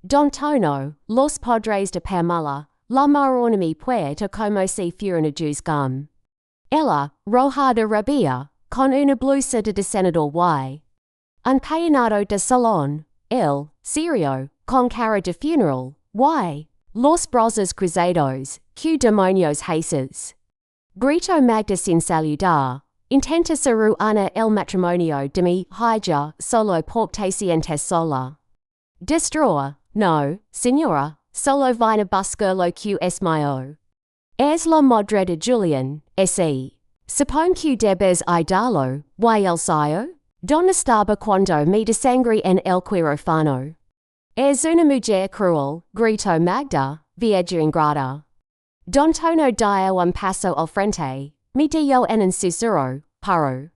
Don Tono, los padres de Pamela, la miraron a mi puerta como si fueran a juzgarme. Ella, roja de rabia, con una blusa de senador y. Un peinado de salón, el, serio, con cara de funeral, y. Los brazos cruzados, que demonios haces. Grito Magda sin saludar. Intenta seruana el matrimonio de mi hija solo porque sientes sola. Destroa, no, señora, solo vine a buscarlo que es mío. Es la madre de Julian, sí. Supone que debes ayudarlo, y el sayo? ¿Dónde estaba cuando me desangre en el quirófano? Es una mujer cruel, gritó Magda, vieja ingrata. Don Tono dio un paso al frente, me dio en un susurro, paro.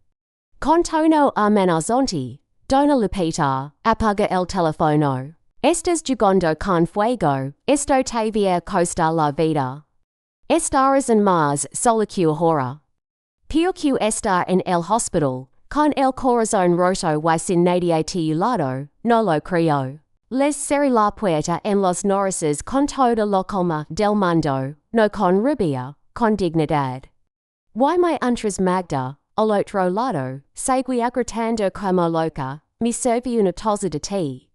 Con tono amenazante, Dona Lupita, apaga el teléfono. Estás jugando con fuego, esto te va a costar la vida. Estarás en más solo que ahora. Peor que estar en el hospital, con el corazón roto y sin nadie a tu lado, no lo creo. Les cerré la puerta en los narices con toda la calma del mundo, no con rabia, con dignidad. Y me entras Magda, al otro lado, seguía gritando como loca, me serví una taza de té.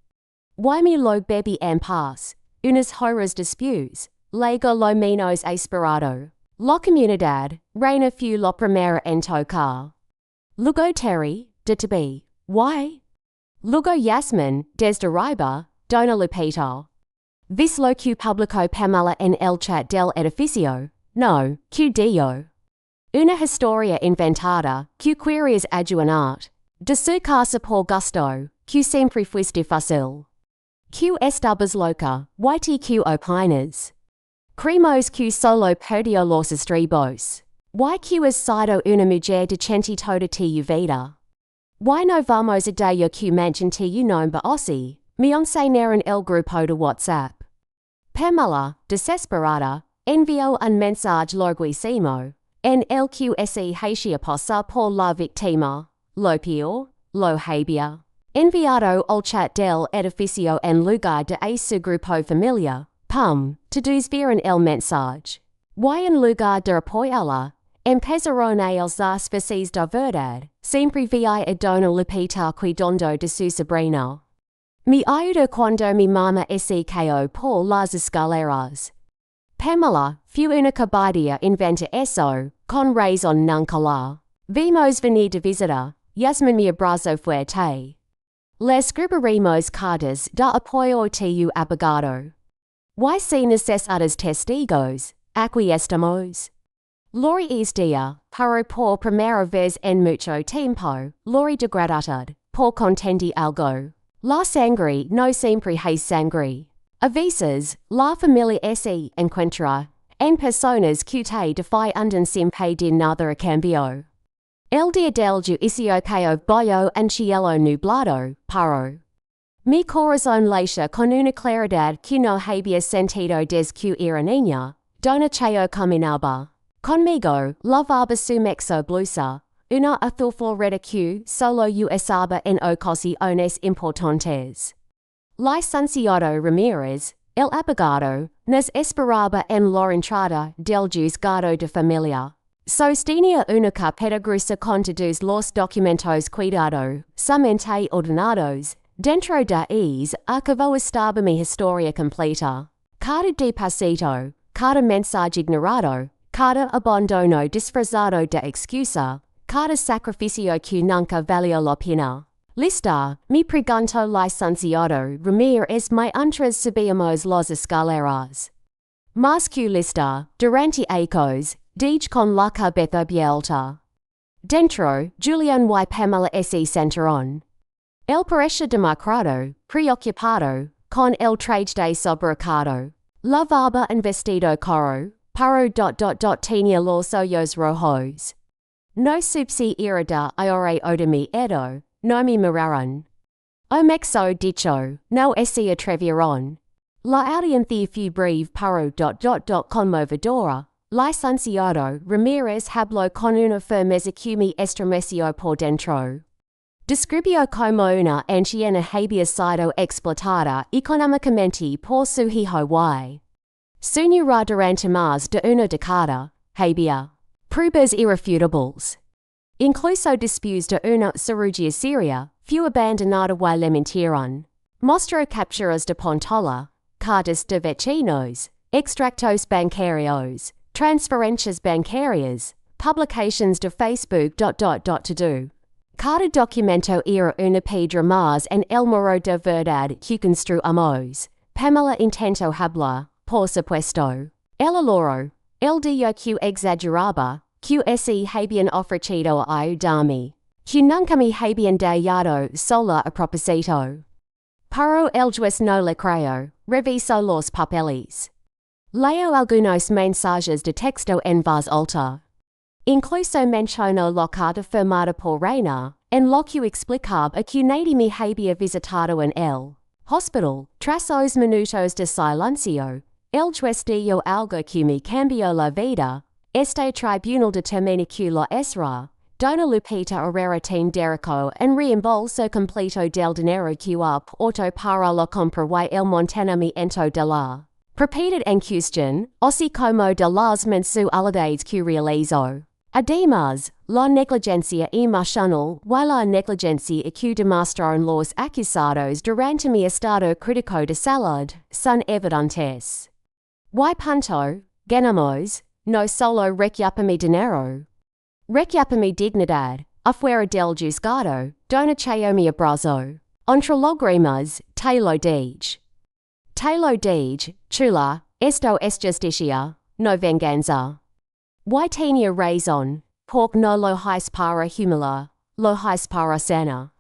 Y me lo bebí en paz, unas horas después, luego lo menos esperado. La comunidad, reina fue la primera en tocar. Luego Terry, de Tabi, y. Luego Yasmin, desde arriba, Dona Lupita. ¿Vis lo que publicó Pamela en el chat del edificio? No, que dio. Una historia inventada, que querías ayudar. De su casa por gusto, que siempre fuiste fácil. Que estabas loca, y que opinas. Creemos que solo perdió los estribos. Y que has sido una mujer decente toda tu vida. Y no vamos a dar que mention tu nombre así, me enseñaron el grupo de WhatsApp. Pamela, desesperada, envió un mensaje larguísimo, en el que se hacía pasar por la víctima, lo peor, lo había enviado al chat del edificio en lugar de a su grupo familiar. Todos vieron el mensaje. Y en lugar de apoyarla, empezaron a las veces de verdad, siempre vi a Dona Lupita cuidando de su sobrina. Me ayudó cuando mi mamá se cayó por las escaleras. Pamela, fue una cobardia inventa eso, con razón nunca la. Vimos venir de visita, Yasmin me abrazó fuerte. Le escribiremos cartas de apoyo tu abogado. Y si necesitas testigos, aquí estamos. Lori es día, pero por primera vez en mucho tiempo, Lori de gratitud, por contender algo. La sangre no siempre es sangre. A veces, la familia se encuentra en personas que te defienden sin pedir nada a cambio. El día del juicio cayó bajo un cielo nublado, pero mi corazón late con una claridad que no había sentido desde que era niña. Dona Cheo caminaba conmigo, lavaba su mexo blusa, una azul florida que solo usaba en ocasiones importantes. Licenciado Ramírez, el abogado, nos esperaba en la entrada del juzgado de familia. Sostenía una carpeta gruesa con todos los documentos cuidadosamente ordenados. Dentro de ellos acabó estaba mi historia completa. Cada depósito, cada mensaje ignorado, cada abandono disfrazado de excusa, cada sacrificio que nunca valió la pena. Lista, me preguntó licenciado Ramírez mientras subíamos las escaleras. Más que lista, durante ecos, dije con la cabeza abierta. Dentro, Julian y Pamela se sentaron. Él parecía demacrado, preocupado, con el traje de sobrecargo. Lavaba un vestido caro, pero tenía los ojos rojos. No supe si era de ahora o de mi no me miraron. O mexo dicho, no se atrevieron. La audiencia fue breve pero conmovedora. Licenciado Ramirez habló con una firmeza que me estremeció por dentro. Describió como una anciana había sido explotada económicamente por su hijo y señora durante más de una década. Había pruebas irrefutables. Incluso después de una cirugía seria, fue abandonada y le mintieron. Mostró capturas de pantalla, cartas de vecinos, extractos bancarios, transferencias bancarias, publications de Facebook. To do. Cada documento era una piedra más en el muro de verdad que construamos. Pamela intentó hablar, por supuesto. El oloro, el día que exageraba, que ese habían ofrecido a ayudarme, que nunca me habían dado sola a propósito. Pero el juez no le creo, reviso los papeles. Leo algunos mensajes de texto en voz alta. Incluso mencionó la carta firmada por Reina, en lo que explicaba que nadie me había visitado en el hospital. Tras os minutos de silencio, el juez dijo algo que me cambió la vida. Este tribunal determina que la esra, Dona Lupita Herrera tiene derecho en reembolso completo del dinero que aportó para la compra y el mantenimiento de la propiedad en cuestión, así como de las mensualidades que realizó. Además, la negligencia emocional y la negligencia que demostraron los acusados durante mi estado crítico de salud son evidentes. Y punto, ganamos, no solo recuperé dinero. Recuperé dignidad, afuera del juzgado, donde mi abrazo. Entre lágrimas, te lo dije. Te lo dije, chula, esto es justicia, no venganza. Y tenía razón, porque no lo hice para humilar, lo hice para sanar.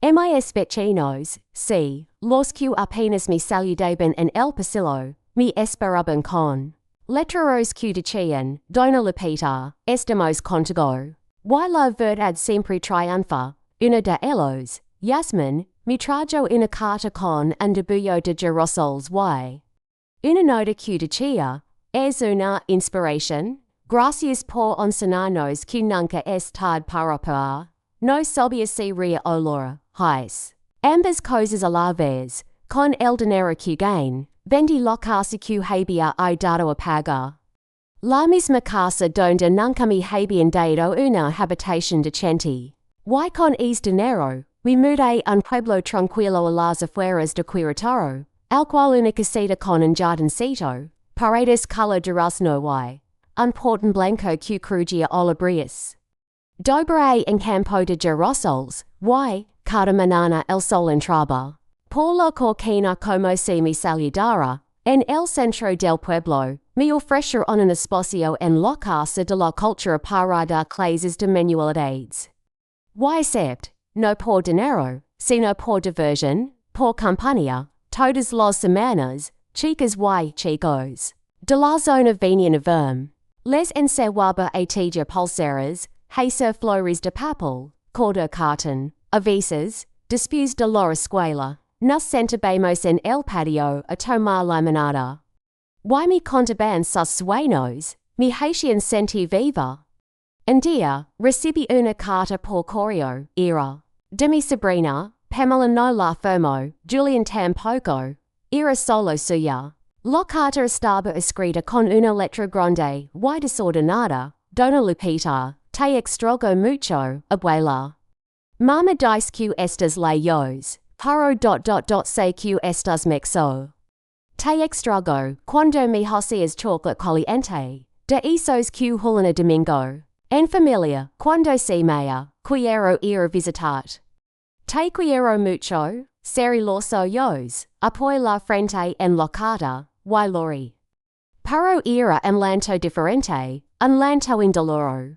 Mis vecinos, sí, los que apenas me saludaban en el pasillo, me esperaban con letreros que decían, Dona Lupita, estamos contigo. Y la verdad siempre triunfa. Uno de ellos, Yasmin, me trajo una carta con un debullo de girasoles y una nota que decía, es una inspiración. Gracias por enseñarnos que nunca es tarde para parar. No sabía sería olor, his. Ambas cosas a la vez, con el dinero que gain, vendí la casa que había ayudado a pagar. La misma casa donde nunca me habían dado una habitación decente. Y con ese dinero, me mudé a un pueblo tranquilo a las afueras de Querétaro, al cual una casita con un jardincito, paredes color durazno y un portón blanco que crujía olabrías. Dobré en campo de girasoles, y, cada mañana el sol entraba. Por la corquina como si me saludara, en el centro del pueblo, me ofrecieron un espacio en la casa de la cultura para dar clases de manualidades. Y except, no por dinero, sino por diversión, por compañía, todas las semanas, chicas y chicos. De la zona venían a verme. Les enseñaba a tejer pulseras, hacer flores de papel, cortar cartón, a veces, después de la escuela, nos sentábamos en el patio a tomar limonada. Y me contaban sus sueños, me hacían sentir viva. Un día, recibí una carta por correo, era de mi sobrina, Pamela no la firmó, Julian tampoco, era solo suya. La carta estaba escrita con una letra grande y desordenada. Dona Lupita, te extraño mucho, abuela. Mama dice que estas leyes, pero sé que estas mexo. Te extraño cuando me hacías chocolate caliente, de esos que julan a domingo. En familia, cuando se mea, quiero ir a visitar. Te quiero mucho, cerré los ojos, apoyé la frente en la carta, y lori. Pero era un llanto diferente, un llanto indoloro.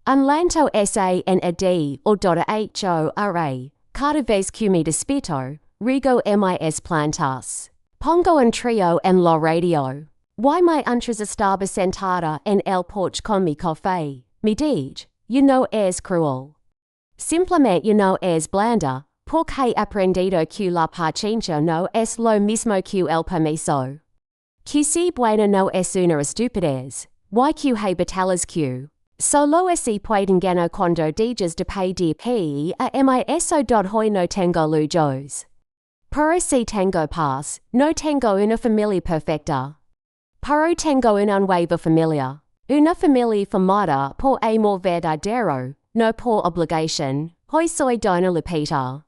Un llanto ese en ed o doda hecho array, cada vez que me despierto, rigo mis plantas. Pongo un trío en la radio. Y me antes estaba sentada en el porche con mi café. Me dije, no es cruel. Simplemente no es blanda, porque he aprendido que la paciencia no es lo mismo que el permiso. Que si bueno no es una estupidez, y que he batallas que solo se pueden ganar cuando dejas de pedir a mí eso hoy no tengo lujos. Pero si tengo paz, no tengo una familia perfecta. Pero tengo una nueva familia. Una familia formada por amor verdadero, no por obligación. Hoy soy Dona Lupita.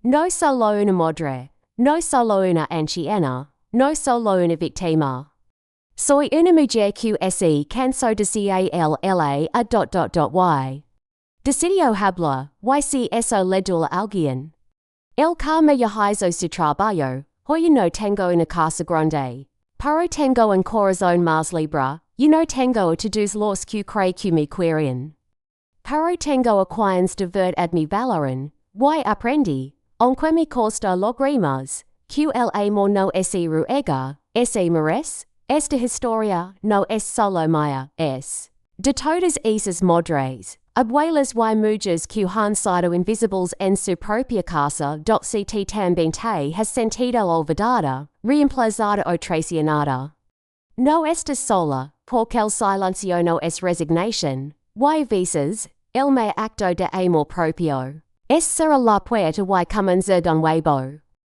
No solo una madre, no solo una anciana, no solo una víctima. Soy una mujer que se cansó de y. Decidió hablar, y si eso le duele a alguien. El que me hizo su trabajo, hoy no tengo una casa grande. Pero tengo un corazón más libre, y no tengo todos los que cree que me quieren. Pero tengo aquans de verdad me valoran, y aprendí, aunque me costa lágrimas, que el amor no es ruega, es merece. Esta historia no es solo mía, es de todas esas madres, abuelas y mujeres que han sido invisibles en su propia casa. Si también te has sentido olvidada, reemplazada o traicionada. No estás sola, porque el silencio no es resignación, y veces, el me acto de amor propio. Es ser la puerta y comenzar de nuevo.